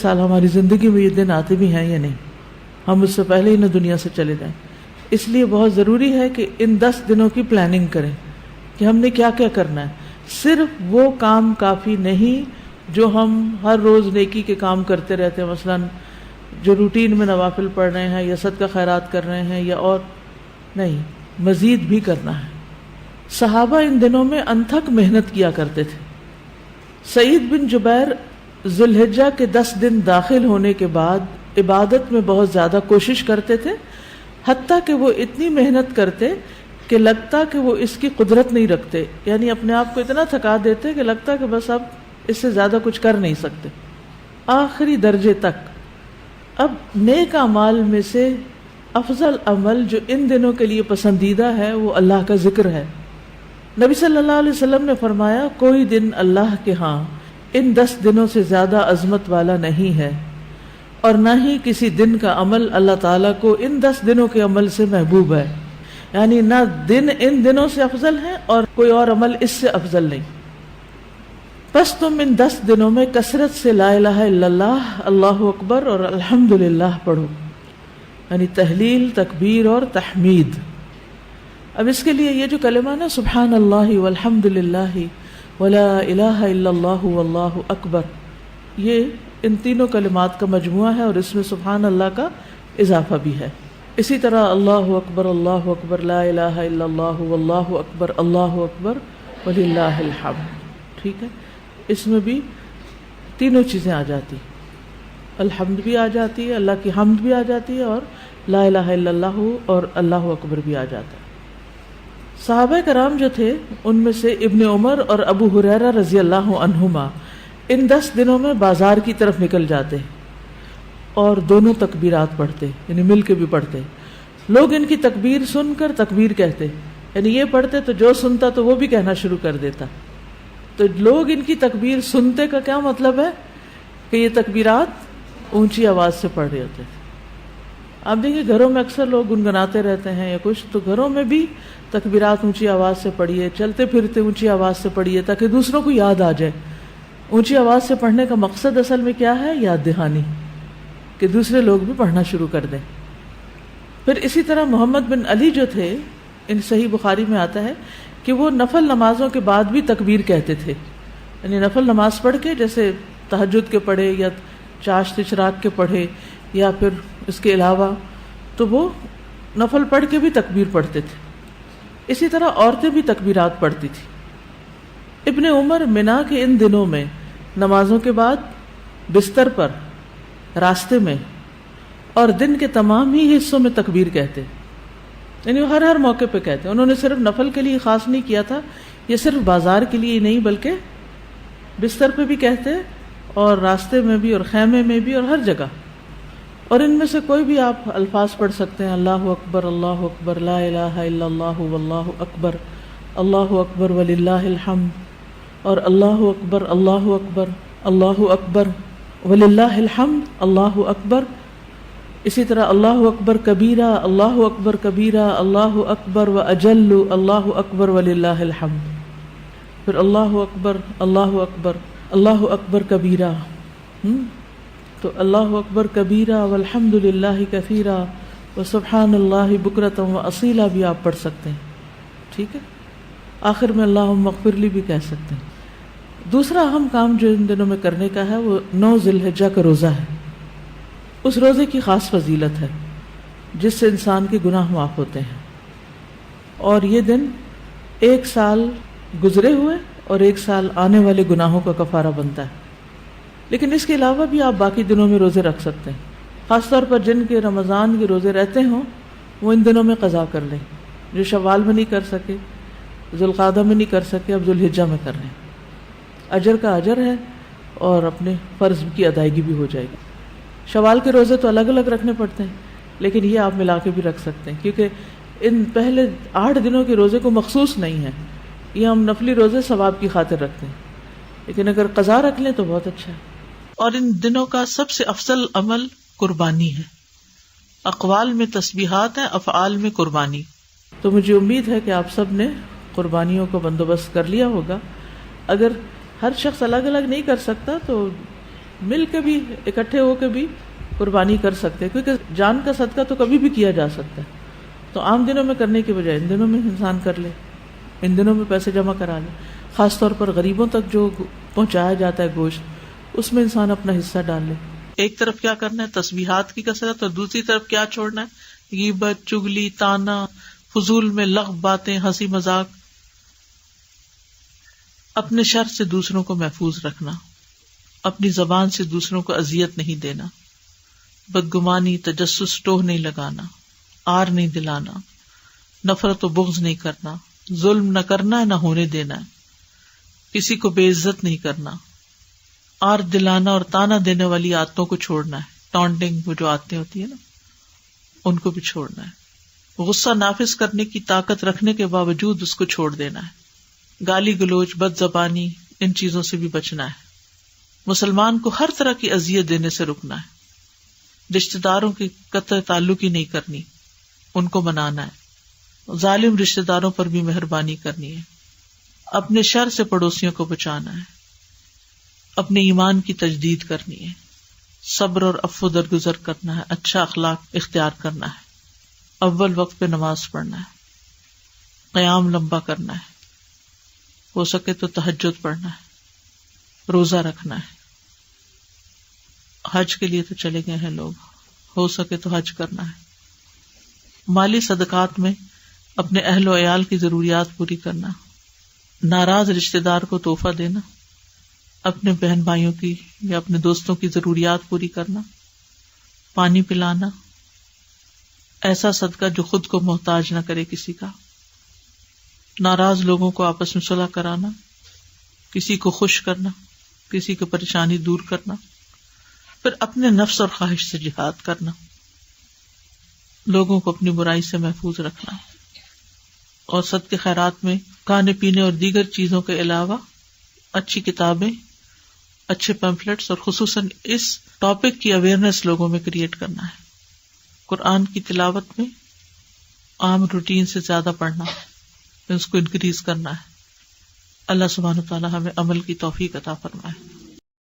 سال ہماری زندگی میں یہ دن آتے بھی ہیں یا نہیں، ہم اس سے پہلے ہی نہ دنیا سے چلے جائیں. اس لیے بہت ضروری ہے کہ ان 10 دنوں کی پلاننگ کریں کہ ہم نے کیا کیا کرنا ہے. صرف وہ کام کافی نہیں جو ہم ہر روز نیکی کے کام کرتے رہتے ہیں، مثلا جو روٹین میں نوافل پڑھ رہے ہیں یا صدقہ خیرات کر رہے ہیں یا اور نہیں، مزید بھی کرنا ہے. صحابہ ان دنوں میں انتھک محنت کیا کرتے تھے. سعید بن جبیر ذی الحجہ کے 10 دن داخل ہونے کے بعد عبادت میں بہت زیادہ کوشش کرتے تھے، حتیٰ کہ وہ اتنی محنت کرتے کہ لگتا کہ وہ اس کی قدرت نہیں رکھتے، یعنی اپنے آپ کو اتنا تھکا دیتے کہ لگتا کہ بس اب اس سے زیادہ کچھ کر نہیں سکتے، آخری درجے تک. اب نیک اعمال میں سے افضل عمل جو ان دنوں کے لیے پسندیدہ ہے وہ اللہ کا ذکر ہے. نبی صلی اللہ علیہ وسلم نے فرمایا کوئی دن اللہ کے ہاں ان 10 دنوں سے زیادہ عظمت والا نہیں ہے، اور نہ ہی کسی دن کا عمل اللہ تعالیٰ کو ان 10 دنوں کے عمل سے محبوب ہے. یعنی نہ دن ان دنوں سے افضل ہے اور کوئی اور عمل اس سے افضل نہیں. بس تم ان 10 دنوں میں کثرت سے لا الہ الا اللہ، اللہ اکبر اور الحمدللہ پڑھو، یعنی تحلیل، تکبیر اور تحمید. اب اس کے لیے یہ جو کلمہ نا سبحان اللہ والحمد للہ ولا الہ الا اللہ واللہ اکبر، یہ ان تینوں کلمات کا مجموعہ ہے اور اس میں سبحان اللہ کا اضافہ بھی ہے. اسی طرح اللہ اکبر لا الہ الا اللہ واللہ اکبر وللہ الحمد. ٹھیک ہے، اس میں بھی تینوں چیزیں آ جاتی، الحمد بھی آ جاتی ہے، اللہ کی حمد بھی آ جاتی ہے، اور لا الہ الا اللہ اور اللہ اکبر بھی آ جاتا ہے. صحابہ کرام جو تھے ان میں سے ابن عمر اور ابو ہریرہ رضی اللہ عنہما ان 10 دنوں میں بازار کی طرف نکل جاتے اور دونوں تکبیرات پڑھتے، یعنی مل کے بھی پڑھتے. لوگ ان کی تکبیر سن کر تکبیر کہتے، یعنی یہ پڑھتے تو جو سنتا تو وہ بھی کہنا شروع کر دیتا. تو لوگ ان کی تکبیر سنتے کا کیا مطلب ہے کہ یہ تکبیرات اونچی آواز سے پڑھ رہے ہوتے تھے. آپ دیکھیں گھروں میں اکثر لوگ گنگناتے رہتے ہیں یا کچھ، تو گھروں میں بھی تکبیرات اونچی آواز سے پڑھیے، چلتے پھرتے اونچی آواز سے پڑھیے تاکہ دوسروں کو یاد آ جائے. اونچی آواز سے پڑھنے کا مقصد اصل میں کیا ہے؟ یاد دہانی، کہ دوسرے لوگ بھی پڑھنا شروع کر دیں. پھر اسی طرح محمد بن علی جو تھے، ان صحیح بخاری میں آتا ہے کہ وہ نفل نمازوں کے بعد بھی تکبیر کہتے تھے. یعنی نفل نماز پڑھ کے، جیسے تہجد کے پڑھے یا چاشت اشراق کے پڑھے یا پھر اس کے علاوہ، تو وہ نفل پڑھ کے بھی تکبیر پڑھتے تھے. اسی طرح عورتیں بھی تکبیرات پڑھتی تھی. ابن عمر منا کے ان دنوں میں نمازوں کے بعد بستر پر، راستے میں اور دن کے تمام ہی حصوں میں تکبیر کہتے، یعنی وہ ہر موقع پہ کہتے. انہوں نے صرف نفل کے لیے خاص نہیں کیا تھا، یہ صرف بازار کے لیے ہی نہیں بلکہ بستر پہ بھی کہتے اور راستے میں بھی اور خیمے میں بھی اور ہر جگہ. اور ان میں سے کوئی بھی آپ الفاظ پڑھ سکتے ہیں، اللہ اکبر لا الہ الا اللہ واللہ اکبر وللہ الحمد، اور اللہ اکبر وللہ الحمد، اللہ اکبر. اسی طرح اللہ اکبر کبیرہ، اللہ اکبر و اجل، اللہ اکبر وللہ الحمد. پھر اللہ اکبر کبیرہ، تو اللہ اکبر کبیرہ والحمد للہ کثیرہ وسبحان اللہ بکرۃ واصیلا بھی آپ پڑھ سکتے ہیں. ٹھیک ہے، آخر میں اللہم اغفر لی بھی کہہ سکتے ہیں. دوسرا اہم کام جو ان دنوں میں کرنے کا ہے وہ 9 ذی الحجہ کا روزہ ہے. اس روزے کی خاص فضیلت ہے جس سے انسان کے گناہ معاف ہوتے ہیں، اور یہ دن 1 سال گزرے ہوئے اور 1 سال آنے والے گناہوں کا کفارہ بنتا ہے. لیکن اس کے علاوہ بھی آپ باقی دنوں میں روزے رکھ سکتے ہیں. خاص طور پر جن کے رمضان کے روزے رہتے ہوں وہ ان دنوں میں قضا کر لیں. جو شوال میں نہیں کر سکے، ذوالقعدہ میں نہیں کر سکے، اب ذوالحجہ میں کر لیں. اجر کا اجر ہے اور اپنے فرض کی ادائیگی بھی ہو جائے گی. شوال کے روزے تو الگ الگ رکھنے پڑتے ہیں، لیکن یہ آپ ملا کے بھی رکھ سکتے ہیں، کیونکہ ان پہلے 8 دنوں کے روزے کو مخصوص نہیں ہے. یہ ہم نفلی روزے ثواب کی خاطر رکھتے ہیں، لیکن اگر قضا رکھ لیں تو بہت اچھا ہے. اور ان دنوں کا سب سے افضل عمل قربانی ہے. اقوال میں تسبیحات ہیں، افعال میں قربانی. تو مجھے امید ہے کہ آپ سب نے قربانیوں کا بندوبست کر لیا ہوگا. اگر ہر شخص الگ الگ نہیں کر سکتا تو مل کے بھی اکٹھے ہو کے بھی قربانی کر سکتے ہیں، کیونکہ جان کا صدقہ تو کبھی بھی کیا جا سکتا ہے. تو عام دنوں میں کرنے کی بجائے ان دنوں میں انسان کر لے، ان دنوں میں پیسے جمع کرا لے. خاص طور پر غریبوں تک جو پہنچایا جاتا ہے گوشت، اس میں انسان اپنا حصہ ڈال لے. ایک طرف کیا کرنا ہے، تسبیحات کی کثرت، اور دوسری طرف کیا چھوڑنا ہے، غیبت، چگلی، تانا، فضول میں لغو باتیں، ہنسی مذاق. اپنے شر سے دوسروں کو محفوظ رکھنا، اپنی زبان سے دوسروں کو اذیت نہیں دینا، بدگمانی، تجسس، ٹوہ نہیں لگانا، آر نہیں دلانا، نفرت و بغض نہیں کرنا، ظلم نہ کرنا ہے نہ ہونے دینا ہے، کسی کو بے عزت نہیں کرنا، آر دلانا اور تانا دینے والی عادتوں کو چھوڑنا ہے. ٹانٹنگ، وہ جو عادتیں ہوتی ہیں نا، ان کو بھی چھوڑنا ہے. غصہ نافذ کرنے کی طاقت رکھنے کے باوجود اس کو چھوڑ دینا ہے. گالی گلوچ، بد زبانی، ان چیزوں سے بھی بچنا ہے. مسلمان کو ہر طرح کی اذیت دینے سے رکنا ہے. رشتہ داروں کی قطع تعلق ہی نہیں کرنی، ان کو منانا ہے. ظالم رشتہ داروں پر بھی مہربانی کرنی ہے. اپنے شر سے پڑوسیوں کو بچانا ہے. اپنے ایمان کی تجدید کرنی ہے. صبر اور عفو درگزر کرنا ہے. اچھا اخلاق اختیار کرنا ہے. اول وقت پہ نماز پڑھنا ہے. قیام لمبا کرنا ہے. ہو سکے تو تہجد پڑھنا ہے. روزہ رکھنا ہے. حج کے لیے تو چلے گئے ہیں لوگ، ہو سکے تو حج کرنا ہے. مالی صدقات میں اپنے اہل و عیال کی ضروریات پوری کرنا. ناراض رشتہ دار کو تحفہ دینا. اپنے بہن بھائیوں کی یا اپنے دوستوں کی ضروریات پوری کرنا. پانی پلانا. ایسا صدقہ جو خود کو محتاج نہ کرے کسی کا. ناراض لوگوں کو آپس میں صلح کرانا. کسی کو خوش کرنا، کسی کی پریشانی دور کرنا. پھر اپنے نفس اور خواہش سے جہاد کرنا. لوگوں کو اپنی برائی سے محفوظ رکھنا. اور صدقے خیرات میں کھانے پینے اور دیگر چیزوں کے علاوہ اچھی کتابیں، اچھے پیمفلیٹس اور خصوصاً اس ٹاپک کی اویئرنیس لوگوں میں کریٹ کرنا ہے. قرآن کی تلاوت میں عام روٹین سے زیادہ پڑھنا، اس کو انکریز کرنا ہے. اللہ سبحانہ وتعالی ہمیں عمل کی توفیق عطا فرمائے.